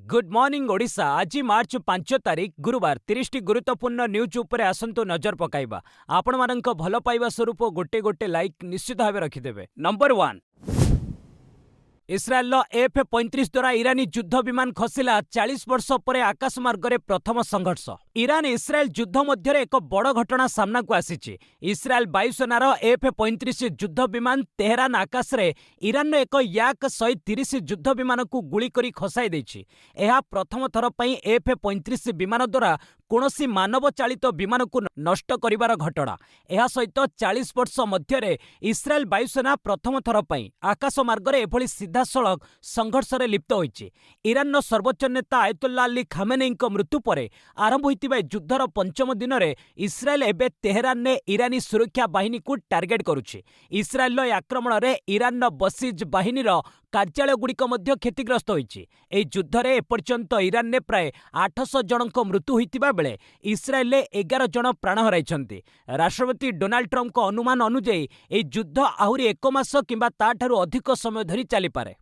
Good morning Odisha. आज मार्च 5 तारिख गुरुवार 30 टी गुरुत्वपूर्ण न्यूज उपरे आसंतु नजर पकाइबा। आपण मानक भल पाइबा स्वरूप गोटे गोटे लाइक निश्चित भाव रखिदेवे। नंबर 1, इस्राएल F-35 द्वारा इरानी युद्ध विमान खसिला 40 वर्ष पर आकाशमार्ग रे प्रथम संघर्ष। इरान इस्राएल युद्ध मध्य एक बड़ घटना सामना को आसी। इस्राएल वायुसेनार F-35 युद्ध विमान तेहरान आकाश रे इरान एक याक 130 युद्ध विमान को गुली करी खसाई देछि। एहा प्रथम थर पई F-35 विमान द्वारा कौनसी मानव चालित विमान को नष्ट करिवार घटना। एहा सहित 40 वर्ष मध्य इस्राएल वायुसेना प्रथम थर पई आकाश मार्ग रे एभली सीधासलख संघर्ष रे लिप्त होइछि। इरान सर्वोच्च नेता आयतुल्ला अली खामेनेई मृत्यु पर आरंभ होइतिबा युद्धर पंचम दिन में इस्राएल एबे तेहरान ने इरानी सुरक्षा बाहिनी को टार्गेट करुछि। इस्राएल आक्रमण में इरान बसीज बाहिनीर कार्यालय गुड़िक क्षतिग्रस्त होइछि। एही युद्ध रे एपर्यंत इरान ने प्राय 800 जनक मृत्यु होइतिबा बेले इस्राएल 11 जन प्राण हराइछन्ति। राष्ट्रपति डोनाल्ड ट्रम्प अनुमान अनुଯାयी एही युद्ध आहुरी 1 मास किंबा ताठारु अधिक समय धरी चली पारे।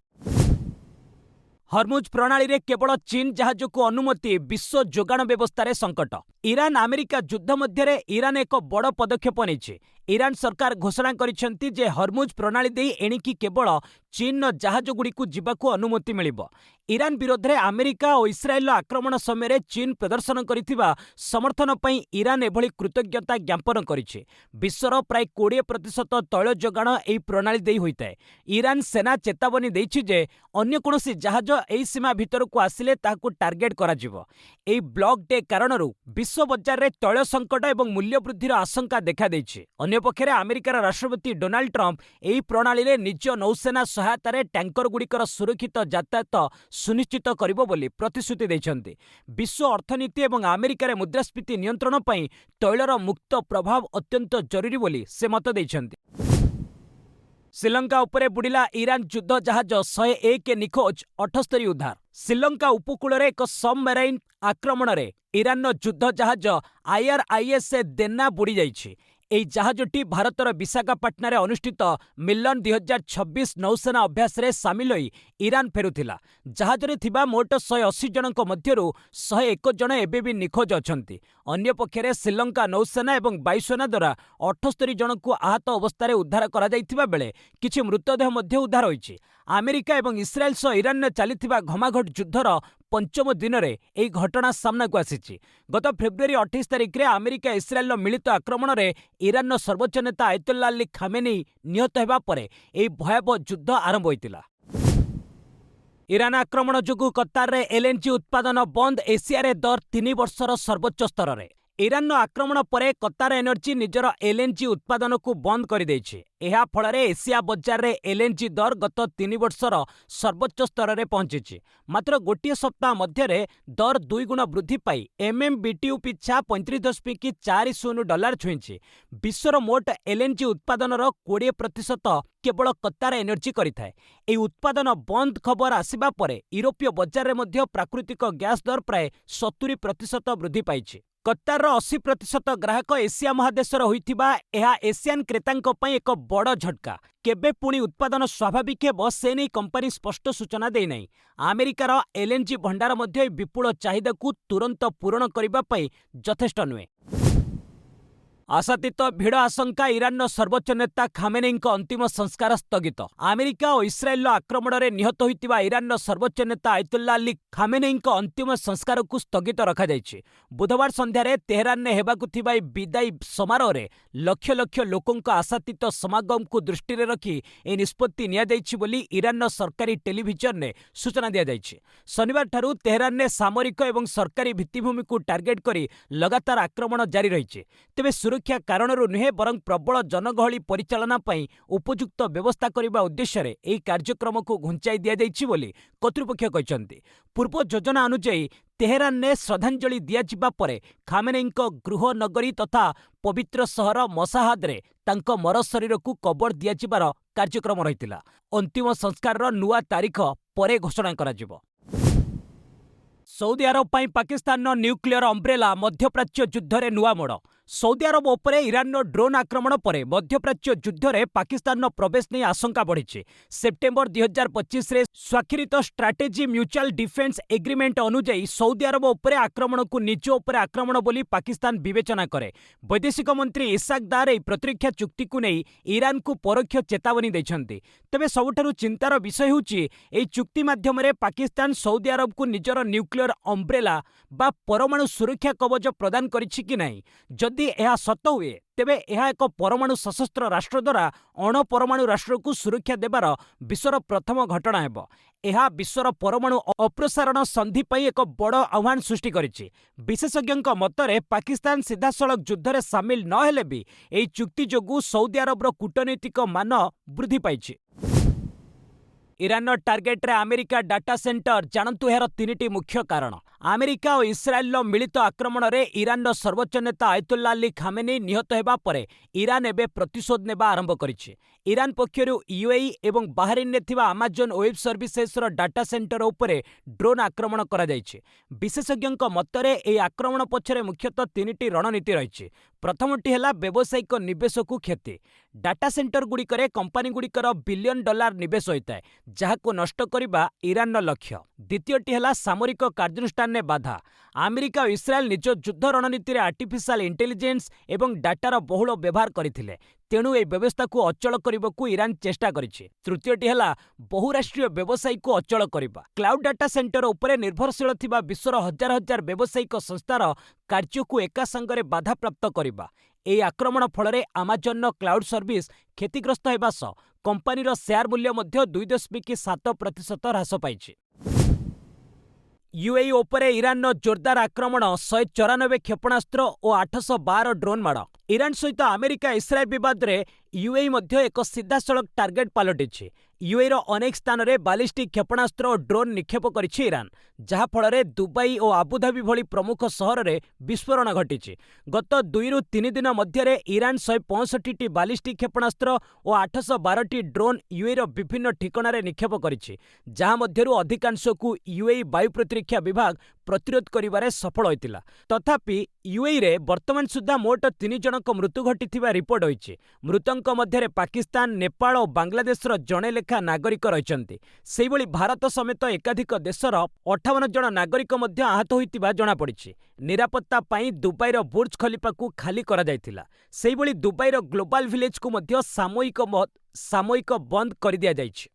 हरमुज प्रणाली रे केवल चीन जहाज को अनुमति, विश्व जोगाण व्यवस्था संकट। ईरान अमेरिका युद्ध मध्य ईरान एक बड़ पदक्षेप नहीं। ईरान सरकार घोषणा करिसेंति जे हरमुज प्रणाली दे एणिकी केवल चीन जहाज गुड़ी जीवाकू अनुमति मिलिबो। ईरान विरोध में अमेरिका और इस्राएल आक्रमण समय चीन प्रदर्शन करिथिबा समर्थन पई ईरान एभली कृतज्ञता ज्ञापन करिछि। विश्वर प्राय 20% तैल जोगाण एही प्रणाली देई होइताए। ईरान सेना चेतावनी देइछि जे अन्य कोनोसी जहाज एही सीमा भितर को आसिले ताहाकू टार्गेट करा जिवो। एही ब्लॉक डे कारणरू विश्व बजार रे तैल संकट एवं मूल्य वृद्धिर आशंका देखा देइछि। अन्य पक्षरे अमेरिकार राष्ट्रपति डोनाल्ड ट्रम्प एही प्रणाली रे निज नौसेना सहायतार टैंकर गुड़िकर सुरक्षित यातायात सुनिश्चित करिबो बोली प्रतिश्रुति दैछन्ति। विश्व अर्थनीति एवं अमेरिकार मुद्रास्फीति नियंत्रण पई तैलर मुक्त प्रभाव अत्यंत जरूरी बोली से मत दैछन्ति। श्रीलंका उपरे बुड़िला ईरान युद्ध जहाज 101 निखोज 78 उद्धार। श्रीलंका उपकूल रे एक सबमेराइन आक्रमण रे ईरान युद्ध जहाज IRIS देना बुड़ी जाइछि। एही जहाजटी भारतर विशाखापाटना रे अनुष्ठित मिलन 2026 नौसेना अभ्यास रे सामिल होई ईरान फेरुथिला। जहाज रे थिबा मोट 180 जनक मध्यरु 101 जन एबे भी निखोज अछंती। अन्य पक्षरे श्रीलंका नौसेना एवं वायुसेना द्वारा 78 जन को आहत अवस्था रे उद्धार करा जाइथिबा बेले किछि मृतदेह मध्य उद्धार होइछि। अमेरिका एवं इस्राएल सह ईरान ने चलिथिबा घमाघट युद्धर पंचम दिन में यह घटना सामना को आसी। गत फेब्रुआरी 28 तारिख में अमेरिका इस्राएल मिलित आक्रमण में ईरान सर्वोच्च नेता आयतुल्ला अली खामेनेई निहत होगा पर यह भयावह युद्ध आरंभ होइतिला। ईरान आक्रमण जोगु कतार रे LNG उत्पादन बंद, एशिया रे दर 3 वर्षर सर्वोच्च स्तर रे। ईरान आक्रमण पर कतार एनर्जी निजर LNG उत्पादन को बंद कर देछि। एहा फल रे एशिया बजार रे LNG दर गत 3 वर्षर सर्वोच्च स्तर रे पहुंची। मात्र गोटे सप्ताह मध्य दर 2 गुण वृद्धि पाई MMBTU पिछा $35.40 छुईछि। विश्वर मोट LNG उत्पादन 20% केवल कतार एनर्जी करिथाए। एही उत्पादन बंद खबर आसिबा परे यूरोपीय बजार रे मध्य प्राकृतिक गैस दर प्राय 70% वृद्धि पाइछि। कतार 80% ग्राहक एशिया महादेशर होइथिबा एहा एशियान क्रेतांक पई एक बड़ झटका। केबे पुणी उत्पादन स्वाभाविक हेब से नहीं कंपनी स्पष्ट सूचना देई नाही। अमेरिकार LNG भंडार मध्य विपुल चाहिदा को तुरंत पूरण करिबा पई यथेष्ट नुहे। आशातीत भिड़ आशंका, ईरान सर्वोच्च नेता खामेनेई अंतिम संस्कार स्थगित। अमेरिका और इस्राएल आक्रमण में निहत होइतिबा ईरान सर्वोच्च नेता आयतुल्ला अली खामेनेई अंतिम संस्कार को स्थगित रखा जाइछि। बुधवार संध्यारे तेहरान ने हेबाकु थिबा विदाई समारोह रे लक्ष लक्ष लोकंक आशातीत समागम को दृष्टि रे रखी ए निष्पत्ति निया जाइछि बोली ईरान सरकारी टेलीविजन ने सूचना दिया जाइछि। शनिवार ठारू तेहरान ने सामरिक एवं सरकारी भित्तिभूमि को टार्गेट करी लगातार आक्रमण जारी रहिछि। तेबे सुरक्षा कारणरू नुहे बरं प्रबल जनगहली परिचालना पई उपयुक्त व्यवस्था करने उद्देश्य रे एही कार्यक्रम को घुंचाई दिया जाइछि बोली कर्तृपक्ष कहिसंति। पूर्व योजना अनुଯାयी तेहरान ने श्रद्धांजलि दियाजिबा परे खामेनेई गृह नगरी तथा पवित्र सहर मसाहाद रे तांको मर शरीर को कबर दियाजिबार कार्यक्रम रहितिला। अंतिम संस्कार नुआ तारीख परे घोषणा कराजिबो। सऊदी अरब पाई पाकिस्तान न्यूक्लियर अम्ब्रेला, मध्यप्राच्य युद्ध रे नुआ मोड़। सऊदी अरब उपरे इरान ड्रोन आक्रमण पर मध्यप्राच्य युद्ध में पाकिस्तान प्रवेश नहीं आशंका बढ़ी। सेप्टेम्बर 2025 रे स्वाक्षरित स्ट्राटेजी म्यूचुअल डिफेन्स एग्रीमेंट अनुଯାयी सऊदी अरब उपरे आक्रमण को निज उपरे आक्रमण बोली पाकिस्तान विवेचना करे। वैदेशिक मंत्री इसाक दार एही प्रतिरक्षा चुक्ति को नहीं ईरान को परोक्ष चेतावनी दैछन्ति। तेबे सबुठारु चिंतार विषय होउछि एही चुक्ति माध्यम पाकिस्तान सऊदी अरब को निजर न्यूक्लियर अम्ब्रेला बा परमाणु सुरक्षा कवच प्रदान करिछि कि नहीं। जदि यह सत हुए तेबे यह एक परमाणु सशस्त्र राष्ट्र द्वारा अणपरमाणु राष्ट्र को सुरक्षा देवार विश्वर प्रथम घटना हेब। यह विश्वर परमाणु अप्रसारण संधि पई एक बड़ आह्वान सृष्टि करिछि। विशेषज्ञ मतरे पाकिस्तान सीधासलख युद्ध में सामिल न हेले भी एही चुक्ति जोगु सऊदी अरबर कूटनैतिक मान वृद्धि पाइछि। इरान टार्गेट रे अमेरिका डाटा सेंटर जानतु यार तीनिटी मुख्य कारण। अमेरिका और इस्राएल मिलित आक्रमण रे ईरान सर्वोच्च नेता आयतुल्ला अली खामेनी निहत हेबा परे ईरान एबे प्रतिशोध नेबा आरंभ करिछि। ईरान पक्षरु यूएई एवं बाहरीन ने थिबा अमेजन वेब सर्विसेस रो डाटा सेंटर उपरे ड्रोन आक्रमण करा जायछि। विशेषज्ञ मतरे एही आक्रमण पछरे मुख्यतः तीनिटी रणनीति रहिछि। प्रथमटी हेला व्यावसायिक निवेश को क्षति। डाटा सेंटर गुड़िकरे कंपानी गुड़िकर बिलियन डॉलर निवेश होता है जहाको नष्ट करिबा ईरान लक्ष्य। द्वितीयटी हेला सामरिक कार्यानुष्ठान ने बाधा। अमेरिका और इस्राएल निज युद्ध रणनीति रे आर्टिफिशियल इंटेलिजेंस एवं डाटार बहुल व्यवहार करथिले, तेणु ए व्यवस्था को अचल करबाकू ईरान चेष्टा करिछि। तृतीयटी हेला बहुराष्ट्रीय व्यवसायी को अचल करबा। क्लाउड डाटा सेंटर उपरे निर्भरशील थिबा विश्वर हजार हजार व्यावसायिक संस्थार कार्य को एका संगरे बाधा प्राप्त करबा। एही आक्रमण फलरे अमेजन क्लाउड सर्विस क्षतिग्रस्त हेबा सह कंपानीर शेयर मूल्य मध्य 2.7% ह्रास पाइछि। यूएई उपरे ईरान जोरदार आक्रमण 194 क्षेपणास्त्र और 812 ड्रोन माड़। ईरान सहित अमेरिका इस्राएल बद रे यूएई मध्य एक सीधासलख टार्गेट पलटिछि। यूएई रो अनेक स्थान रे बालिस्टिक क्षेपणास्त्र और ड्रोन निक्षेप करिछि ईरान, जहा फलरे दुबई और आबुधाबी भली प्रमुख सहर रे विस्फोरण घटिछि। गत 2 ରୁ 3 दिन मध्य ईरान 165टी बालिस्टिक क्षेपणास्त्र और 812टी ड्रोन यूएई रो विभिन्न ठिकाणा निक्षेप करिछि, जहा मध्यरु अधिकांश को यूएई वायु प्रतिरक्षा विभाग प्रतिरोध करिबारे सफल होइतिला। तथापि यूएई रे वर्तमान सुधा मोट 3 जनक मृत्यु घटिथिबा रिपोर्ट होइछि। मृतक मध्य पाकिस्तान, नेपाल और बांग्लादेश जणे लेखा नागरिक रहिछन्ति। सेहिभଳି भारत समेत एकाधिक देशर 58 जन नागरिक मध्य आहत होइतिबा जणा पड़िछि। निरापत्ता पाई दुबईर बुर्ज खलीफा को खाली करा जायतिला। सेहिभଳି दुबईर ग्लोबल विलेज को मध्य सामयिक बंद कर दिया जायछि।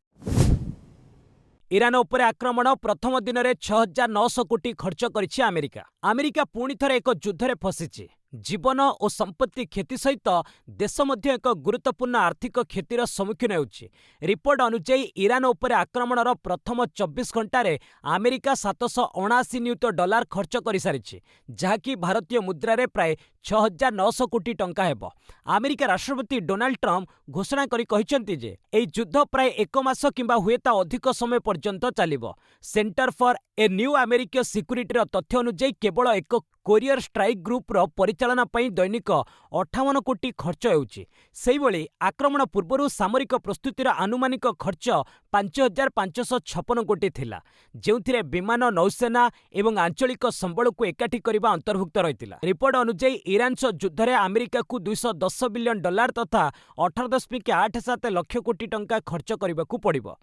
ईरान उपरे आक्रमण प्रथम दिन में 6,900 कोटी खर्च करिछि अमेरिका। अमेरिका पुणी थरे एक युद्ध में फसिछि। जीवन और संपत्ति क्षति सहित देश मध्य एक गुरुत्वपूर्ण आर्थिक क्षतिर सम्मुखीन होउछि। रिपोर्ट अनुसार ईरान उपरे आक्रमणर प्रथम 24 घंटे अमेरिका $779 खर्च कर सारिछि, जहाँकि भारतीय मुद्रा रे प्राय 6,900 कोटी टंका हेब। अमेरिका राष्ट्रपति डोनाल्ड ट्रम्प घोषणा करी कहिसंति जे एही युद्ध प्राय 1 मास किंबा हुएता अधिक समय पर्यंत चलिब। Centre for a New American सिक्यूरिटीर तथ्य अनुसार केवल एक कोरियर स्ट्राइक ग्रुपर परिचालना पई दैनिक 58 कोटी खर्च हेउछि। सेहिभଳି आक्रमण पूर्वरु सामरिक प्रस्तुतिर आनुमानिक खर्च 5,556 कोटी थिला, जेउथिरे विमान, नौसेना एवं आंचलिक संबल को एकाठी करबा अंतर्भुक्त रहितिला। रिपोर्ट अनुसार ईरान सह युद्ध रे अमेरिका को $210 बिलियन तथा 18.87 लाख कोटी टंका खर्च करबाकू पड़िबो।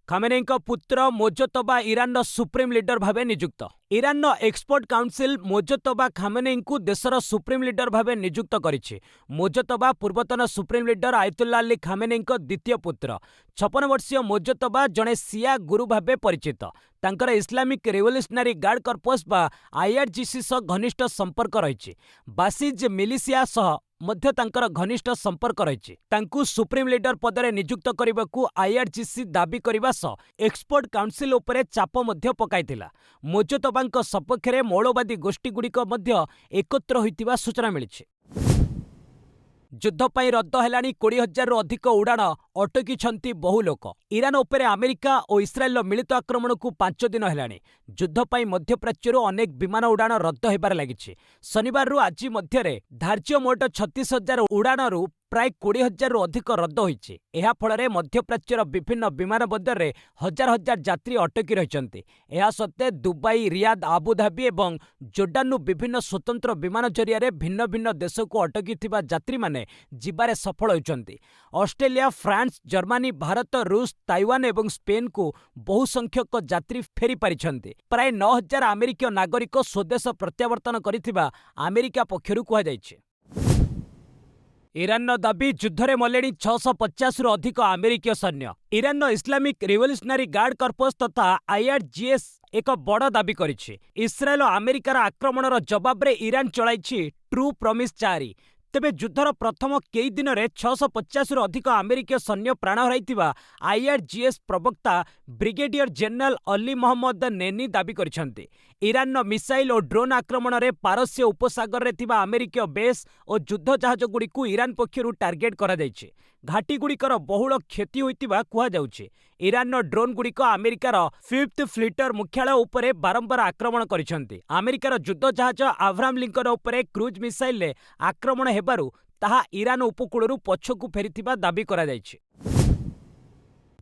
खामेनेईଙ୍କ पुत्र मोजतबा ईरान सुप्रीम लीडर भावे नियुक्त। ईरान एक्सपर्ट काउंसिल मोजतबा खामेनेईଙ୍କୁ देशर सुप्रीम लीडर भावे नियुक्त करिछि। मोजतबा पूर्वतन सुप्रीम लीडर आयतुल्ला अली खामेनेईଙ୍କ द्वितीय पुत्र। 56 वर्षीय मोजतबा जणे सिया गुरु भावे परिचित। तांकर इस्लामिक रिवोल्यूशनरी गार्ड कर्पस बा आईआरजीसी सह घनिष्ठ संपर्क रहिछि। बासिज मिलिशिया सह मध्य तांकर घनिष्ठ संपर्क रहिछि। तांकु सुप्रीम लीडर पदरे नियुक्त करबाकू आईआरजीसी दाबी करबा सह एक्सपर्ट काउंसिल उपरे चाप मध्य पकाइथिला। मोजतबांक सपक्षरे मौलवादी गोष्ठी गुड़िक मध्य एकत्र होइतिबा सूचना मिलिछि। युद्ध पाई रद्द हेलानी 20,000 रु अधिक उड़ाण अटकी बहु लोक। ईरान उपरे अमेरिका और इस्राएल मिलित आक्रमण को 5 दिन हेलानी। युद्ध पाई मध्यप्राच्यरू अनेक विमान उड़ाण रद्द हेबार लागिछि। शनिवार रु आज मध्यरे धार्य मोट 36,000 उड़ाणरू ପ୍ରାୟ 20,000ରୁ ଅଧିକ ରଦ୍ଦ ହୋଇଛି। ଏହା ଫଳରେ ମଧ୍ୟପ୍ରାଚ୍ୟର ବିଭିନ୍ନ ବିମାନ ବନ୍ଦରରେ ହଜାର ହଜାର ଯାତ୍ରୀ ଅଟକି ରହିଛନ୍ତି। ଏହା ସତ୍ତ୍ୱେ ଦୁବାଇ, ରିୟାଦ, ଆବୁଧାବି ଏବଂ ଜୋର୍ଡାନରୁ ବିଭିନ୍ନ ସ୍ୱତନ୍ତ୍ର ବିମାନ ଜରିଆରେ ଭିନ୍ନ ଭିନ୍ନ ଦେଶକୁ ଅଟକିଥିବା ଯାତ୍ରୀମାନେ ଯିବାରେ ସଫଳ ହୋଇଛନ୍ତି। ଅଷ୍ଟ୍ରେଲିଆ, ଫ୍ରାନ୍ସ, ଜର୍ମାନୀ, ଭାରତ, ରୁଷ, ତାଇୱାନ ଏବଂ ସ୍ପେନକୁ ବହୁ ସଂଖ୍ୟକ ଯାତ୍ରୀ ଫେରି ପାରିଛନ୍ତି। ପ୍ରାୟ 9,000 ଆମେରିକୀୟ ନାଗରିକ ସ୍ୱଦେଶ ପ୍ରତ୍ୟାବର୍ତ୍ତନ କରିଥିବା ଆମେରିକା ପକ୍ଷରୁ କୁହାଯାଇଛି। ଇରାନର ଦାବି, ଯୁଦ୍ଧରେ ମଲେଣି 650ରୁ ଅଧିକ ଆମେରିକୀୟ ସୈନ୍ୟ। ଇରାନର ଇସଲାମିକ ରିଭଲ୍ୟୁସନାରୀ ଗାର୍ଡ କର୍ପସ ତଥା IRGC ଏକ ବଡ଼ ଦାବି କରିଛି। ଇସ୍ରାଏଲ ଆମେରିକାର ଆକ୍ରମଣର ଜବାବରେ ଇରାନ ଚଳାଇଛି ଟ୍ରୁ ପ୍ରମିସ୍ 4। ତେବେ ଯୁଦ୍ଧର ପ୍ରଥମ କେଇ ଦିନରେ 650ରୁ ଅଧିକ ଆମେରିକୀୟ ସୈନ୍ୟ ପ୍ରାଣ ହରାଇଥିବା IRGC ପ୍ରବକ୍ତା ବ୍ରିଗେଡିୟର ଜେନେରାଲ ଅଲି ମହମ୍ମଦ ନେନି ଦାବି କରିଛନ୍ତି। ଇରାନର ମିସାଇଲ ଓ ଡ୍ରୋନ୍ ଆକ୍ରମଣରେ ପାରସ୍ୟ ଉପସାଗରରେ ଥିବା ଆମେରିକୀୟ ବେସ୍ ଓ ଯୁଦ୍ଧ ଜାହାଜଗୁଡ଼ିକୁ ଇରାନ ପକ୍ଷରୁ ଟାର୍ଗେଟ କରାଯାଇଛି। ଘାଟିଗୁଡ଼ିକର ବହୁଳ କ୍ଷତି ହୋଇଥିବା କୁହାଯାଉଛି। ଇରାନର ଡ୍ରୋନ୍ଗୁଡ଼ିକ ଆମେରିକାର 5th ଫ୍ଲିଟର ମୁଖ୍ୟାଳୟ ଉପରେ ବାରମ୍ବାର ଆକ୍ରମଣ କରିଛନ୍ତି। ଆମେରିକାର ଯୁଦ୍ଧ ଜାହାଜ ଆବ୍ରାହାମ ଲିଙ୍କନ ଉପରେ କ୍ରୁଜ୍ ମିସାଇଲରେ ଆକ୍ରମଣ ହେବାରୁ ତାହା ଇରାନ ଉପକୂଳରୁ ପଛକୁ ଫେରିଥିବା ଦାବି କରାଯାଇଛି।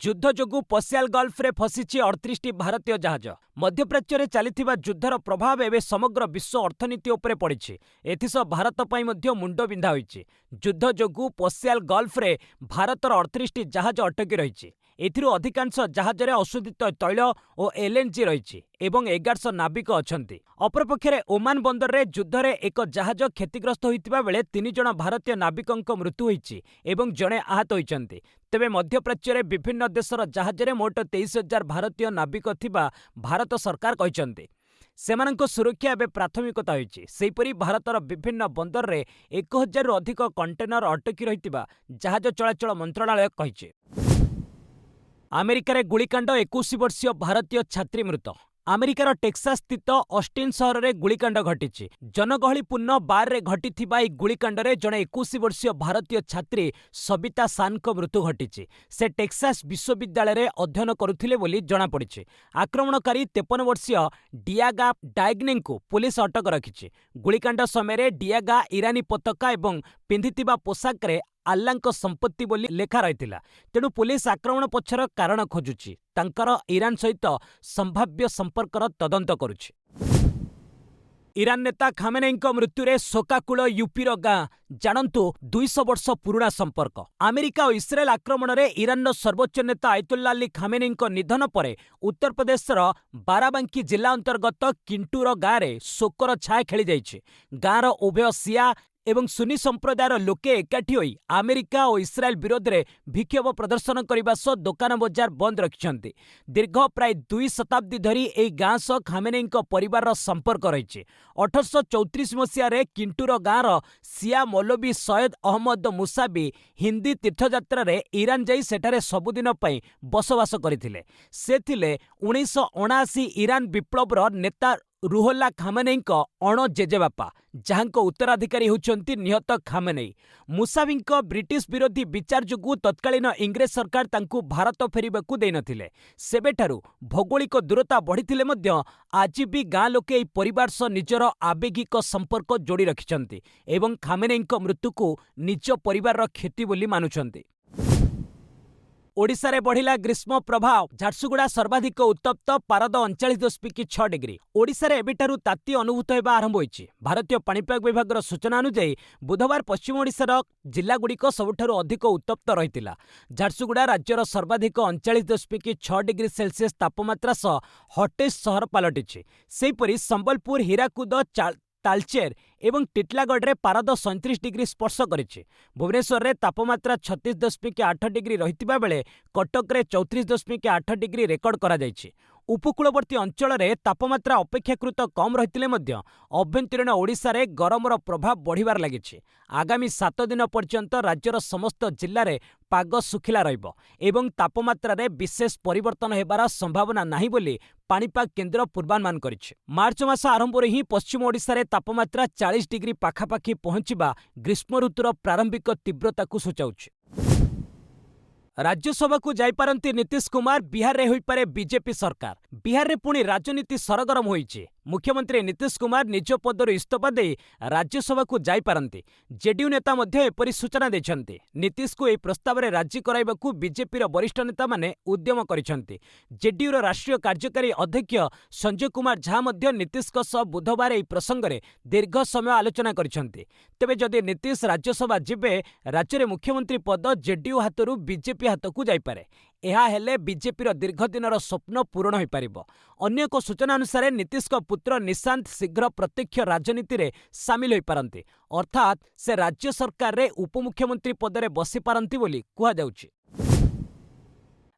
ଯୁଦ୍ଧ ଯୋଗୁଁ ପର୍ସିଆନ ଗଲ୍ଫରେ ଫସିଛି 38ଟି ଭାରତୀୟ ଜାହାଜ। ମଧ୍ୟପ୍ରାଚ୍ୟରେ ଚାଲିଥିବା ଯୁଦ୍ଧର ପ୍ରଭାବ ଏବେ ସମଗ୍ର ବିଶ୍ୱ ଅର୍ଥନୀତି ଉପରେ ପଡ଼ିଛି। ଏଥିସହ ଭାରତ ପାଇଁ ମଧ୍ୟ ମୁଣ୍ଡ ବିନ୍ଧା ହୋଇଛି। ଯୁଦ୍ଧ ଯୋଗୁଁ ପର୍ସିଆନ ଗଲ୍ଫରେ ଭାରତର 38ଟି ଜାହାଜ ଅଟକି ରହିଛି। ଏଥିରୁ ଅଧିକାଂଶ ଜାହାଜରେ ଅଶୋଧିତ ତୈଳ ଓ LNG ରହିଛି ଏବଂ 1100 ନାବିକ ଅଛନ୍ତି। ଅପରପକ୍ଷରେ ଓମାନ ବନ୍ଦରରେ ଯୁଦ୍ଧରେ ଏକ ଜାହାଜ କ୍ଷତିଗ୍ରସ୍ତ ହୋଇଥିବା ବେଳେ 3 ଜଣ ଭାରତୀୟ ନାବିକଙ୍କ ମୃତ୍ୟୁ ହୋଇଛି ଏବଂ ଜଣେ ଆହତ ହୋଇଛନ୍ତି। ତେବେ ମଧ୍ୟପ୍ରାଚ୍ୟରେ ବିଭିନ୍ନ ଦେଶର ଜାହାଜରେ ମୋଟ 23,000 ଭାରତୀୟ ନାବିକ ଥିବା ଭାରତ ସରକାର କହିଛନ୍ତି। ସେମାନଙ୍କ ସୁରକ୍ଷା ଏବେ ପ୍ରାଥମିକତା ହୋଇଛି। ସେହିପରି ଭାରତର ବିଭିନ୍ନ ବନ୍ଦରରେ 1,000ରୁ ଅଧିକ କଣ୍ଟେନର ଅଟକି ରହିଥିବା ଜାହାଜ ଚଳାଚଳ ମନ୍ତ୍ରଣାଳୟ କହିଛି। ଆମେରିକାରେ ଗୁଳିକାଣ୍ଡ, 21 ବର୍ଷୀୟ ଭାରତୀୟ ଛାତ୍ରୀ ମୃତ। ଆମେରିକାର ଟେକ୍ସାସ ସ୍ଥିତ ଅଷ୍ଟିନ୍ ସହରରେ ଗୁଳିକାଣ୍ଡ ଘଟିଛି। ଜନଗହଳିପୂର୍ଣ୍ଣ ବାର୍ରେ ଘଟିଥିବା ଏହି ଗୁଳିକାଣ୍ଡରେ ଜଣେ 21 ବର୍ଷୀୟ ଭାରତୀୟ ଛାତ୍ରୀ ସବିତା ସାନ୍ଙ୍କ ମୃତ୍ୟୁ ଘଟିଛି। ସେ ଟେକ୍ସାସ ବିଶ୍ୱବିଦ୍ୟାଳୟରେ ଅଧ୍ୟୟନ କରୁଥିଲେ ବୋଲି ଜଣାପଡ଼ିଛି। ଆକ୍ରମଣକାରୀ 53 ବର୍ଷୀୟ ଡିଆଗା ଡାଏଗ୍ନେଙ୍କୁ ପୁଲିସ ଅଟକ ରଖିଛି। ଗୁଳିକାଣ୍ଡ ସମୟରେ ଡିଆଗା ଇରାନୀ ପତାକା ଏବଂ ପିନ୍ଧିଥିବା ପୋଷାକରେ ଆଲ୍ଲାଙ୍କ ସମ୍ପତ୍ତି ବୋଲି ଲେଖା ରହିଥିଲା। ତେଣୁ ପୁଲିସ ଆକ୍ରମଣ ପଛର କାରଣ ଖୋଜୁଛି। ତାଙ୍କର ଇରାନ ସହିତ ସମ୍ଭାବ୍ୟ ସମ୍ପର୍କର ତଦନ୍ତ କରୁଛି। ଇରାନ ନେତା ଖାମେନେଇଙ୍କ ମୃତ୍ୟୁରେ ଶୋକାକୁଳ ୟୁପିର ଗାଁ। ଜାଣନ୍ତୁ 200 ବର୍ଷ ପୁରୁଣା ସମ୍ପର୍କ। ଆମେରିକା ଓ ଇସ୍ରାଏଲ ଆକ୍ରମଣରେ ଇରାନର ସର୍ବୋଚ୍ଚ ନେତା ଆୟତୁଲ୍ଲା ଅଲି ଖାମେନେଇଙ୍କ ନିଧନ ପରେ ଉତ୍ତରପ୍ରଦେଶର ବାରାବାଙ୍କୀ ଜିଲ୍ଲା ଅନ୍ତର୍ଗତ କିଣ୍ଟୁର ଗାଁରେ ଶୋକର ଛାୟା ଖେଳିଯାଇଛି। ଗାଁର ଉଭୟ ସିଆ ଏବଂ ସୁନି ସମ୍ପ୍ରଦାୟର ଲୋକେ ଏକାଠି ହୋଇ ଆମେରିକା ଓ ଇସ୍ରାଏଲ ବିରୋଧରେ ବିକ୍ଷୋଭ ପ୍ରଦର୍ଶନ କରିବା ସହ ଦୋକାନ ବଜାର ବନ୍ଦ ରଖିଛନ୍ତି। ଦୀର୍ଘ ପ୍ରାୟ 2 ଶତାବ୍ଦୀ ଧରି ଏହି ଗାଁ ସହ ଖାମେନେଇଙ୍କ ପରିବାରର ସମ୍ପର୍କ ରହିଛି। 1834 ମସିହାରେ କିଣ୍ଟୁର ଗାଁର ସିଆ ମୌଲବୀ ସୟଦ ଅହମ୍ମଦ ମୁସାବି ହିନ୍ଦୀ ତୀର୍ଥଯାତ୍ରାରେ ଇରାନ ଯାଇ ସେଠାରେ ସବୁଦିନ ପାଇଁ ବସବାସ କରିଥିଲେ। ସେ ଥିଲେ 1979 ଇରାନ ବିପ୍ଳବର ନେତା ରୁହୋଲ୍ଲା ଖାମେନେଇଙ୍କ ଅଣ-ଜେଜେବାପା, ଯାହାଙ୍କ ଉତ୍ତରାଧିକାରୀ ହେଉଛନ୍ତି ନିହତ ଖାମେନେଇ। ମୁସାବିଙ୍କ ବ୍ରିଟିଶ ବିରୋଧୀ ବିଚାର ଯୋଗୁଁ ତତ୍କାଳୀନ ଇଂରେଜ ସରକାର ତାଙ୍କୁ ଭାରତ ଫେରିବାକୁ ଦେଇନଥିଲେ। ସେବେଠାରୁ ଭୌଗୋଳିକ ଦୂରତା ବଢ଼ିଥିଲେ ମଧ୍ୟ ଆଜି ବି ଗାଁ ଲୋକେ ଏହି ପରିବାର ସହ ନିଜର ଆବେଗିକ ସମ୍ପର୍କ ଯୋଡ଼ି ରଖିଛନ୍ତି ଏବଂ ଖାମେନେଇଙ୍କ ମୃତ୍ୟୁକୁ ନିଜ ପରିବାରର କ୍ଷତି ବୋଲି ମାନୁଛନ୍ତି। ଓଡ଼ିଶାରେ ବଢ଼ିଲା ଗ୍ରୀଷ୍ମ ପ୍ରଭାବ। ଝାରସୁଗୁଡ଼ା ସର୍ବାଧିକ ଉତ୍ତପ୍ତ, ପାରଦ 39.6 ଡିଗ୍ରୀ। ଓଡ଼ିଶାରେ ଏବେଠାରୁ ତାତି ଅନୁଭୂତ ହେବା ଆରମ୍ଭ ହୋଇଛି। ଭାରତୀୟ ପାଣିପାଗ ବିଭାଗର ସୂଚନା ଅନୁଯାୟୀ ବୁଧବାର ପଶ୍ଚିମ ଓଡ଼ିଶାର ଜିଲ୍ଲାଗୁଡ଼ିକ ସବୁଠାରୁ ଅଧିକ ଉତ୍ତପ୍ତ ରହିଥିଲା। ଝାରସୁଗୁଡ଼ା ରାଜ୍ୟର ସର୍ବାଧିକ 39.6 ଡିଗ୍ରୀ ସେଲସିୟସ୍ ତାପମାତ୍ରା ସହ ହଟେଷ୍ଟ ସହର ପାଲଟିଛି। ସେହିପରି ସମ୍ବଲପୁର, ହୀରାକୁଦ, ତାଳଚେର ଏବଂ ଟିଟଲାଗଡ଼ରେ ପାରଦ 37 ଡିଗ୍ରୀ ସ୍ପର୍ଶ କରିଛି। ଭୁବନେଶ୍ୱରରେ ତାପମାତ୍ରା 36.8 ଡିଗ୍ରୀ ରହିଥିବା ବେଳେ କଟକରେ 34.8 ଡିଗ୍ରୀ ରେକର୍ଡ କରାଯାଇଛି। ଉପକୂଳବର୍ତ୍ତୀ ଅଞ୍ଚଳରେ ତାପମାତ୍ରା ଅପେକ୍ଷାକୃତ କମ୍ ରହିଥିଲେ ମଧ୍ୟ ଅଭ୍ୟନ୍ତରୀଣ ଓଡ଼ିଶାରେ ଗରମର ପ୍ରଭାବ ବଢ଼ିବାରେ ଲାଗିଛି। ଆଗାମୀ 7 ଦିନ ପର୍ଯ୍ୟନ୍ତ ରାଜ୍ୟର ସମସ୍ତ ଜିଲ୍ଲାରେ ପାଗ ଶୁଖିଲା ରହିବ ଏବଂ ତାପମାତ୍ରାରେ ବିଶେଷ ପରିବର୍ତ୍ତନ ହେବାର ସମ୍ଭାବନା ନାହିଁ ବୋଲି ପାଣିପାଗ କେନ୍ଦ୍ର ପୂର୍ବାନୁମାନ କରିଛି। ମାର୍ଚ୍ଚ ମାସ ଆରମ୍ଭରୁ ହିଁ ପଶ୍ଚିମ ଓଡ଼ିଶାରେ ତାପମାତ୍ରା 40 ଡିଗ୍ରୀ ପାଖାପାଖି ପହଞ୍ଚିବା ଗ୍ରୀଷ୍ମ ଋତୁର ପ୍ରାରମ୍ଭିକ ତୀବ୍ରତାକୁ ସୂଚାଉଛି। राज्यसभा जाइपारନ୍ତି नीतीश कुमार। बिहार रे होइपारे बीजेपी सरकार। बिहार रे पुणी राजनीति सरगरम होइछि। मुख्यमंत्री नीतीश कुमार निज पदरु इस्तीफा दे राज्यसभा जाइपारନ୍ତି। जेडीयू नेता मध्य एपरि सूचना दैछन्ति। नीतीश को एही प्रस्ताव रे राजी कराइबाकू बीजेपी वरिष्ठ नेता माने उद्यम करिसन्ति। जेडीयू राष्ट्रीय कार्यकारी अध्यक्ष संजय कुमार झा मध्य नीतीश सह बुधवार एही प्रसंग रे दीर्घ समय आलोचना करिसन्ति। तेबे जदि नीतीश राज्यसभा जिबे राज्य रे मुख्यमंत्री पद जेडीयू हातरू बीजेपी हातकू जाइपारे। ଏହା ହେଲେ ବିଜେପିର ଦୀର୍ଘଦିନର ସ୍ୱପ୍ନ ପୂରଣ ହୋଇପାରିବ। ଅନ୍ୟ ଏକ ସୂଚନା ଅନୁସାରେ ନୀତିଶଙ୍କ ପୁତ୍ର ନିଶାନ୍ତ ଶୀଘ୍ର ପ୍ରତ୍ୟକ୍ଷ ରାଜନୀତିରେ ସାମିଲ ହୋଇପାରନ୍ତି, ଅର୍ଥାତ୍ ସେ ରାଜ୍ୟ ସରକାରରେ ଉପମୁଖ୍ୟମନ୍ତ୍ରୀ ପଦରେ ବସିପାରନ୍ତି ବୋଲି କୁହାଯାଉଛି।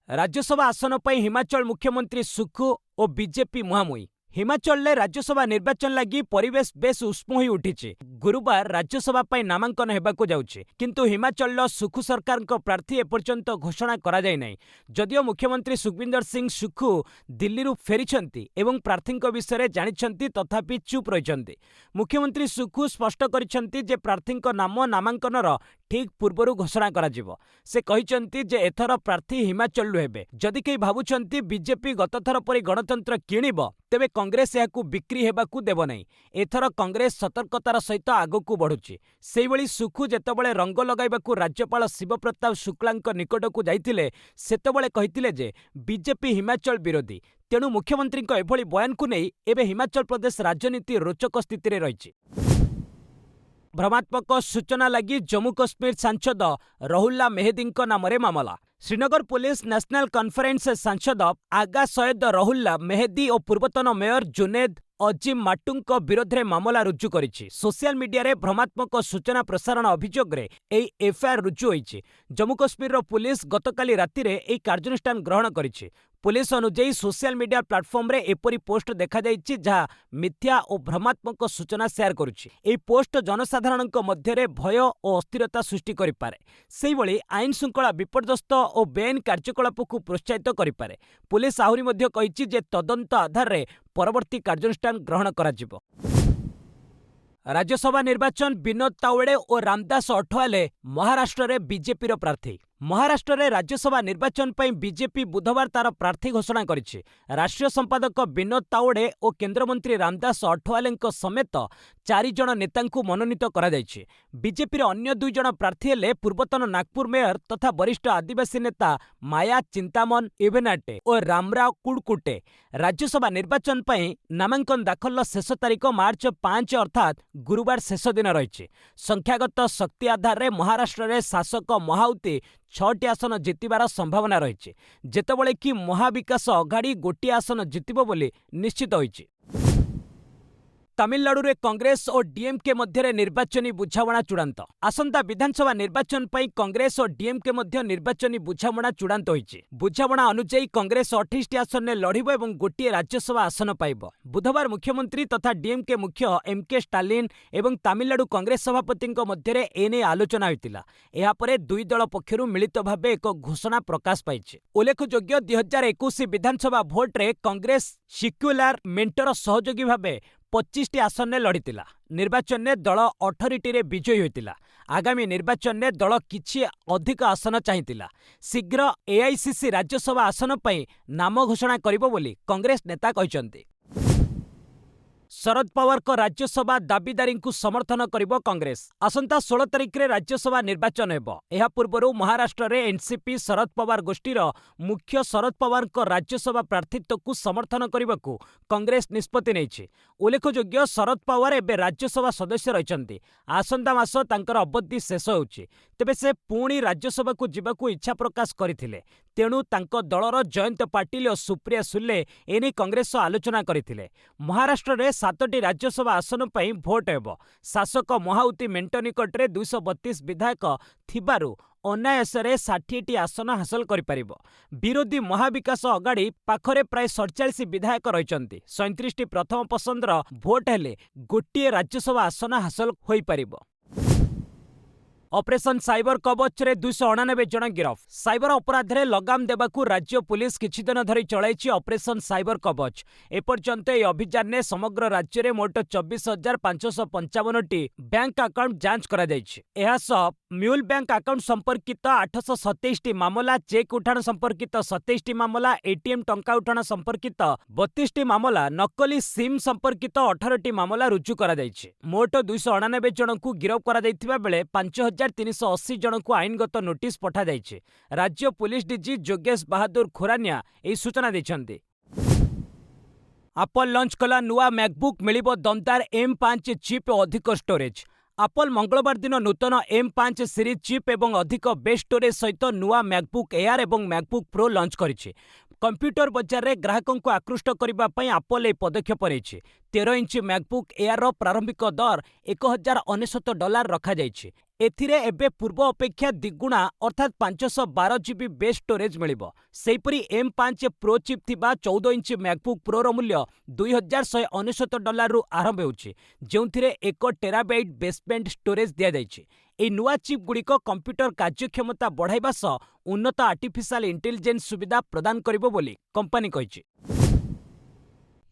ରାଜ୍ୟସଭା ଆସନ ପାଇଁ ହିମାଚଳ ମୁଖ୍ୟମନ୍ତ୍ରୀ ସୁଖୁ ଓ ବିଜେପି ମୁହାଁମୁହିଁ। हिमाचल राज्यसभा निर्वाचन लगी परिवेश बेस उष्म हो उठी। गुरुवार राज्यसभा पर नामांकन होगाकू जाउछि, किंतु हिमाचल सुखु सरकार प्रार्थी एपर्यंत घोषणा करा जाय नै। जदियो मुख्यमंत्री सुखविंदर सिंह सुखु दिल्ली फेरिछन्ति एवं प्रार्थी विषय जानिछन्ति, तथापि चुप रहिछन्ति। मुख्यमंत्री सुखु स्पष्ट करिछन्ति जे प्रार्थी नाम नामांकनर ठीक पूर्वरु घोषणा करा जिवो। से कहिछन्ति जे एथर प्रार्थी हिमाचल हेबे। जदि केही भाबुछन्ति बीजेपी गतथर परि गणतंत्र किणिबो, तेबे कांग्रेस याकू बिक्री हेबाकू देबो नै। एथर कांग्रेस सतर्कतार सहित आगकू बढ़ुछि। सेहिभଳି सुखु जेतेबळे रंग लगाइबाकू राज्यपाल शिवप्रताप शुक्लांक निकटकू जाइथिले, सेतेबळे कहिथिले जे बीजेपी हिमाचल विरोधी। तेणु मुख्यमंत्री एभଳି बयानकू नै एबे हिमाचल प्रदेश राजनीति रोचक स्थिति रहिछि। भ्रमात्मक सूचना लगी जम्मू कश्मीर सांसद रहुल्ला मेहदी नाम मामला। श्रीनगर पुलिस नेशनल कॉन्फ्रेंस सांसद आगा सैयद रहुल्ला मेहदी और पूर्वतन मेयर जुनेद अजीम माटुंक विरोध में मामला रुजु करिछि। सोशल मीडिया रे भ्रमात्मक सूचना प्रसारण अभियोग रे एई एफआईआर रुजु होइछि। जम्मू कश्मीर पुलिस गतकाली राति रे एई कार्यानुष्ठान ग्रहण करिछि। पुलिस अनुଯାୟୀ सोशल मीडिया प्लाटफॉर्म रे एपरी पोस्ट देखा जाइछि जहाँ मिथ्या और भ्रमात्मक सूचना शेयर करुछि। एई पोस्ट जनसाधारणक मध्य रे भय और अस्थिरता सृष्टि करि पारे। सेहि भଳି आईन श्रृंखला विपर्यस्त और बेआईन कार्यकलाप को प्रोत्साहित करि पारे। पुलिस आहुरी मध्य कहिछि जे तदंत आधार रे परवर्ती कार्यानुष्ठान ग्रहण करा जिवो। राज्यसभा निर्वाचन विनोद तावड़े और रामदास अठवाले महाराष्ट्र रे बीजेपी प्रार्थी। महाराष्ट्र रे राज्यसभा निर्वाचन पर बीजेपी बुधवार तार प्रार्थी घोषणा करिछि। राष्ट्रीय संपादक विनोद तावड़े और केंद्रमंत्री रामदास अठवाले समेत 4 जण नेतांकु मनोनीत करा जायछि। बीजेपी रे अन्य 2 जण प्रार्थी हेले पूर्वतन नागपुर मेयर तथा वरिष्ठ आदिवासी नेता माया चिंतामन इवेनाटे और रामराव कुड़कुटे। राज्यसभा निर्वाचन पर नामांकन दाखल शेष तारीख मार्च 5 अर्थात गुरुवार शेष दिन रही। संख्यागत शक्ति आधार में महाराष्ट्र रे शासक महायुति 6टी आसन जितिबार संभावना रही, जेतेबळे कि महाविकास अघाड़ी गोटे आसन जितिबो बोली निश्चित होइछि। तमिलनाडु रे कांग्रेस और डीएमके मध्य निर्वाचनी बुझामणा चूड़ांत। आसंता विधानसभा निर्वाचन पर कांग्रेस और डीएमके मध्य निर्वाचनी बुझामणा चूड़ांत होइछि। बुझामणा अनुଯାୟୀ कांग्रेस 28टी आसन में लड़िब और गोटे राज्यसभा आसन पाइब। बुधवार मुख्यमंत्री तथा डीएमके मुख्य एमके स्टालिन एवं तमिलनाडु कांग्रेस सभापति मध्य एने आलोचना होइतिला। एहा परे दुई दल पक्षरु मिलित भावे एक घोषणा प्रकाश पाइछि। उल्लेखयोग्य 2021 विधानसभा भोट रे कांग्रेस सिक्युलार मेंटर सहयोगी भावे 25टी आसन में लड़ीला। निर्वाचन में दल 18टी रे विजयी होइतिला। आगामी निर्वाचन में दल किछि अधिक आसन चाहितिला। शीघ्र एआईसीसी राज्यसभा आसन पर नाम घोषणा करिबो बोली कांग्रेस नेता कहिसंती। शरद पवार को राज्यसभा दाबीदारी को समर्थन करिबो कांग्रेस। आसंता 16 तारिख रे राज्यसभा निर्वाचन हेबो। एहा पूर्वरु महाराष्ट्र रे एनसीपी शरद पवार गोष्ठीर मुख्य शरद पवार को राज्यसभा प्रार्थीत्व को समर्थन करिबाकू कांग्रेस निष्पत्ति नेछि। उल्लेखयोग्य शरद पवार एबे राज्यसभा सदस्य रहिसंती। आसंता मास तांकर अवधि शेष होउछि। तेबे से पुणी राज्यसभा को जिबाकू इच्छा प्रकाश करथिले। तेणु तांको दलर जयंत पाटिल और सुप्रिया सुले एने कांग्रेस आलोचना करथिले। महाराष्ट्र रे 7टी राज्यसभा आसन पर भोट हेबो। शासक महायुति मेंट निकटरे 232 विधायक थिबारु अनायासरे 60टी आसन हासिल करिपारिबो। विरोधी महाविकास अगाड़ी पाखरे प्राय 47 विधायक रहिचंती। 37टी प्रथम पसंदर भोट हेले गोटे राज्यसभा आसन हासिल होई पारिबो। ऑपरेशन साइबर कवच रे 299 जन गिरफ। साइबर अपराध रे लगाम देबाकू राज्य पुलिस किछि दिन धरी चलाइछि ऑपरेशन साइबर कवच। एपर्यंत ए अभियान ने समग्र राज्य रे मोट 24,555 टी बैंक अकाउंट जांच करा जाइछि। एहा सब म्यूल बैंक अकाउंट संपर्कित 827 टी मामला, चेक उठाण संपर्कित 27 टी मामला, एटीएम टंका उठाण संपर्कित 32 टी मामला, नकली सिम संपर्कित 18 टी मामला रुजु करा जाइछि। मोट 299 जनकू गिरफ करा जाइथिबा बेले 5380 जनकू आईनगत नोटिस पठा जाइछि। राज्य पुलिस डीजी जोगेश बहादुर खुरानिया एही सूचना दैछन्ति। एप्पल लॉन्च कला नुआ मैकबुक, मिलिबो दमदार M5 चिप और अधिक स्टोरेज। एप्पल मंगलवार दिन नूतन M5 सीरीज चिप एवं अधिक बेस स्टोरेज सहित नुआ मैकबुक एयर एवं मैकबुक प्रो लॉन्च करिछि। कंप्यूटर बजार रे ग्राहकों को आकृष्ट करबा पई एप्पल ए पदक्षेप नेछि। 13 इंच मैकबुक एयर रो प्रारंभिक दर $1099 रखा जाइछि। एथिरे एबे पूर्व अपेक्षा दिगुणा अर्थात 512 जीबी बेस स्टोरेज मिलिबो। सेहिपरि M5 प्रो चिप थिबा 14 इंच मैकबुक प्रो रो मूल्य $2199 रु आरंभ होउछि, जेउथिरे 1 टेराबाइट बेसबैंड स्टोरेज दिया जाइछि। ए नुआ चिप गुड़िक कंप्यूटर कार्यक्षमता बढ़ाइबा सह उन्नत आर्टिफिशियल इंटेलिजेंस सुविधा प्रदान करिबो बोली कंपनी कहिछि।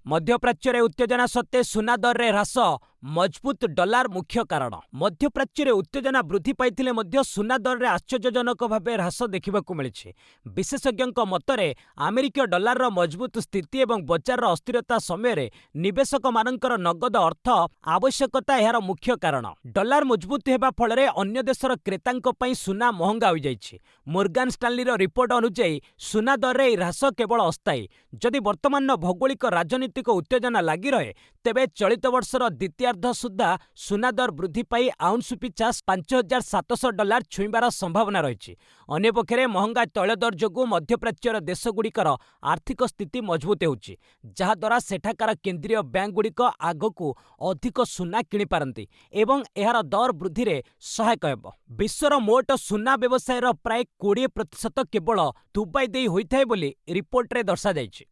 मध्यप्राच्य रे उत्तेजना सत्ते सुना दर रे ह्रास, मजबूत डॉलर मुख्य कारण। मध्यप्राच्य रे उत्तेजना वृद्धि पाइथिले मध्य सुना दर रे आश्चर्यजनक भावे ह्रास देखिबाकू मिलिछि। विशेषज्ञଙ୍କ मतरे अमेरिकीय डॉलर रो मजबूत स्थिति एवं बजार रो अस्थिरता समय रे निवेशक मानकर नगद अर्थ आवश्यकता एहार मुख्य कारण। डॉलर मजबूत हेबा फल रे अन्य देशर क्रेतांक पई सुना महंगा होई जाइछि। मोर्गान स्टानली रो रिपोर्ट अनुसार सुना दर रे ह्रास केवल अस्थायी। जदि वर्तमान भौगोलिक राजनीतिक उत्तेजना लागि रहे तेबे चलित वर्षर द्वितीयार्ध सुद्धा सुना दर वृद्धि पाई आउंस पिछा $5,700 छुईबार संभावना रही। अन्यपक्षे महंगा तैल दर जोगु मध्यप्राच्यर देशगुड़िकर आर्थिक स्थिति मजबूत होउछि, जहाद्वारा सेठाकार केंद्रीय बैंक गुड़िक आगकू अधिक सुना किणी पारंती एवं एहार दर वृद्धि रे सहायक हेब। विश्वर मोट सुना व्यवसायर प्राय 20% केवल दुबई देई होइथाय बोली रिपोर्ट रे दर्शा जाइछि।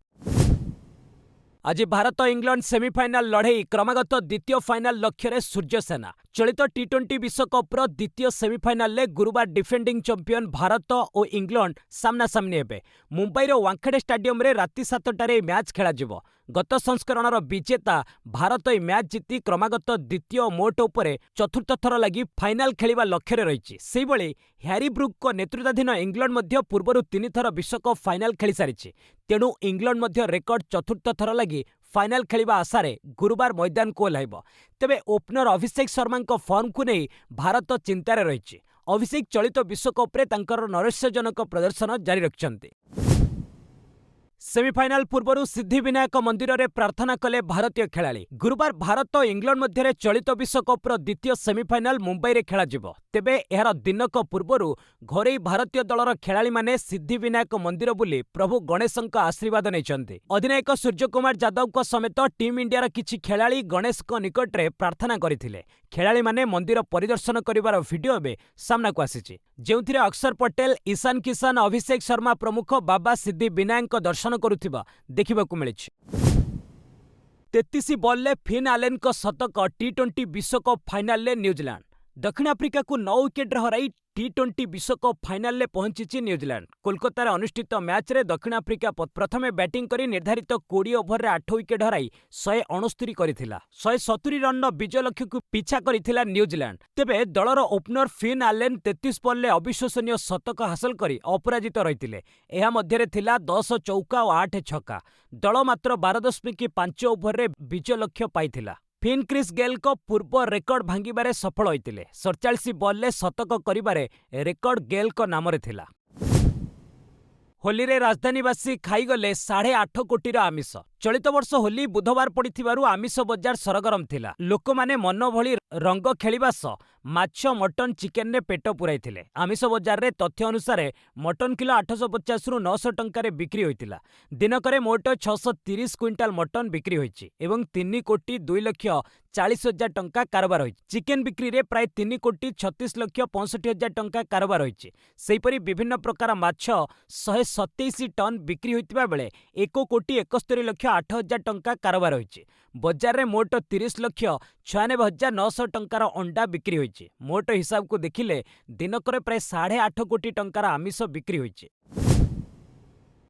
आज भारत इंग्लैंड सेमिफाइनाल लड़ई क्रमागत द्वितीय फाइनाल लक्ष्य रे सूर्यसेना। चलित टी20 विश्वकप्र द्वितीय सेमिफाइनाल ले गुरुवार डिफेंडिंग चैंपियन भारत और इंग्लैंड सामना सामनी हेबे। मुंबईर वानखेड़े स्टाडियम रे राति 7टारे मैच खेला जिवो। गत संस्करणर विजेता भारत ए मैच जीति क्रमागत द्वितीय मोट उपरे चतुर्थ थर लगी फाइनाल खेलिबा लक्ष्य रे रहिछि। सेहि भली हैरी ब्रुक को नेतृत्वाधीन इंग्लैंड मध्य पूर्वरु 3 थर विश्वकप फाइनाल खेली सारिछि। तेणु इंग्लैंड मध्य रेकर्ड चतुर्थ थर लगी फाइनाल खेलिबा आशारे गुरुवार मैदान को ओह्लाइब। तेबे ओपनर अभिषेक शर्मा फॉर्म को नहीं भारत चिंतार रही। अभिषेक चलित विश्वकप रे तांकर नैराश्यजनक प्रदर्शन जारी रखिछन्ति। सेमिफाइनाल पूर्व सिद्धिविनायक मंदिर रे प्रार्थना कले भारतीय खेलाड़ी। गुरुवार भारत और इंग्लैंड मध्य चलित विश्वकप्र द्वितीय सेमिफाइनाल मुंबई रे खेला जिवो। तेबे एहार दिनक पूर्वरु घरे भारतीय दलर खेलाड़ी माने सिद्धिविनायक मंदिर बुली प्रभु गणेशଙ୍କ आशीर्वाद नैछन्ति। अधिनायक सूर्यकुमार यादव समेत टीम इंडियार किछि खेलाड़ी गणेश निकट रे प्रार्थना करथिले। खेलाड़ी माने मंदिर परिदर्शन करिवार वीडियो एबे सामना को आसीछि, जेउथिरे अक्षर पटेल, ईशान किशन, अभिषेक शर्मा प्रमुख बाबा सिद्धिविनायक दर्शन करुथिबा देखिबाकू मिलिछि। 33 बॉल ले फिन आलेन को शतक टी20 विश्वकप फाइनाल ले न्यूजीलैंड। दक्षिण आफ्रिका को 9 विकेट हराई टी20 विश्वकप फाइनाल ले पहुंची न्यूजीलैंड। कोलकाता अनुष्ठित मैच रे दक्षिण आफ्रिका प्रथमे बैटिंग करी निर्धारित 20 ओभर रे 8 विकेट हराई 169 करिथिला। 170 रन विजय लक्ष्य को पिछा करिथिला न्यूजीलैंड। तेबे दलर ओपनर फिन आलेन 33 बॉल ले अविश्वसनीय शतक हासिल करी अपराजित रहिथिले। एहा मध्यरे थिला 10 चौका और 8 छक्का। दल मात्र 12.5 ओभर रे विजय लक्ष्य पाइथिला। फिन क्रिस गेल को पूर्व रेकर्ड भांगिबारे सफल होइतिले। 47 बॉल ले शतक करिबारे रेकर्ड गेल को नामरे थिला। होली रे राजधानीवासी खाईगले 8.5 कोटी आमिष। चलित वर्ष होली बुधवार पड़िथिबारु आमिष बजार सरगरम थिला। लोक माने मन भली रंग खेलिबा सह माछ, मटन, चिकेन ने पेट पुराइथिले। आमिष बजार रे तथ्य अनुसार मटन किलो 850 रु 900 टंका रे बिक्री होइतिला। दिनकरे मोट 630 क्विंटाल मटन बिक्री होइछि एवं 3,02,40,000 टंका कारोबार होइछि। चिकेन बिक्री रे प्राय 3,36,65,000 टंका कारोबार होइछि। सेहिपरि विभिन्न प्रकार माछ 127 टन बिक्री होइतिबा बेले 1,71,08,000 टंका कारोबार होइछि। बजार रे मोट 30,96,900 ଟଙ୍କାର ଅଣ୍ଡା ବିକ୍ରି ହୋଇଛି। ମୋଟ ହିସାବକୁ ଦେଖିଲେ ଦିନକରେ ପ୍ରାୟ 8.5 କୋଟି ଟଙ୍କାର ଆମିଷ ବିକ୍ରି ହୋଇଛି।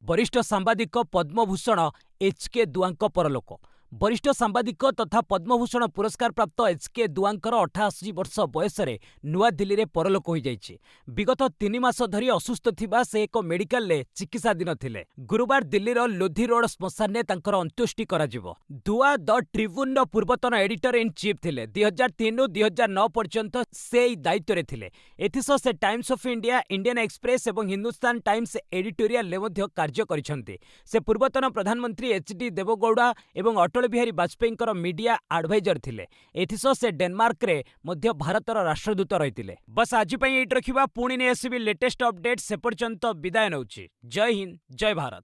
ବରିଷ୍ଠ ସାମ୍ବାଦିକ ପଦ୍ମଭୂଷଣ ଏଚ୍.କେ. ଦୁଆଙ୍କ ପରଲୋକ। ବରିଷ୍ଠ ସାମ୍ବାଦିକ ତଥା ପଦ୍ମଭୂଷଣ ପୁରସ୍କାର ପ୍ରାପ୍ତ ଏଚ୍.କେ. ଦୁଆଙ୍କର 88 ବର୍ଷ ବୟସରେ ନୂଆଦିଲ୍ଲୀରେ ପରଲୋକ ହୋଇଯାଇଛି। ବିଗତ 3 ମାସ ଧରି ଅସୁସ୍ଥ ଥିବା ସେ ଏକ ମେଡିକାଲରେ ଚିକିତ୍ସାଧୀନ ଥିଲେ। ଗୁରୁବାର ଦିଲ୍ଲୀର ଲୋଧି ରୋଡ୍ ଶ୍ମଶାନରେ ତାଙ୍କର ଅନ୍ତ୍ୟେଷ୍ଟି କରାଯିବ। ଦୁଆ ଦ ଟ୍ରିବ୍ୟୁନ୍‌ର ପୂର୍ବତନ ଏଡିଟର ଇନ୍ ଚିଫ୍ ଥିଲେ। 2003ରୁ 2009 ପର୍ଯ୍ୟନ୍ତ ସେ ଏହି ଦାୟିତ୍ୱରେ ଥିଲେ। ଏଥିସହ ସେ Times of India, Indian express ଏବଂ ହିନ୍ଦୁସ୍ତାନ ଟାଇମ୍ସ ଏଡିଟୋରିଆଲରେ ମଧ୍ୟ କାର୍ଯ୍ୟ କରିଛନ୍ତି। ସେ ପୂର୍ବତନ ପ୍ରଧାନମନ୍ତ୍ରୀ ଏଚ୍.ଡି. ଦେବଗୌଡ଼ା ଏବଂ ଅଟଳ ବିହାରୀ ବାଜପେୟୀଙ୍କର ମିଡିଆ ଆଡଭାଇଜର ଥିଲେ। ଏଥିସହ ସେ ଡେନମାର୍କରେ ମଧ୍ୟ ଭାରତର ରାଷ୍ଟ୍ରଦୂତ ରହିଥିଲେ। ବସ୍ ଆଜି ପାଇଁ ଏଇଠି ରଖିବା। ପୁଣି ନେଇ ଆସିବି ଲେଟେଷ୍ଟ ଅପଡେଟ୍। ସେ ପର୍ଯ୍ୟନ୍ତ ବିଦାୟ ନେଉଛି। ଜୟ ହିନ୍ଦ, ଜୟ ଭାରତ।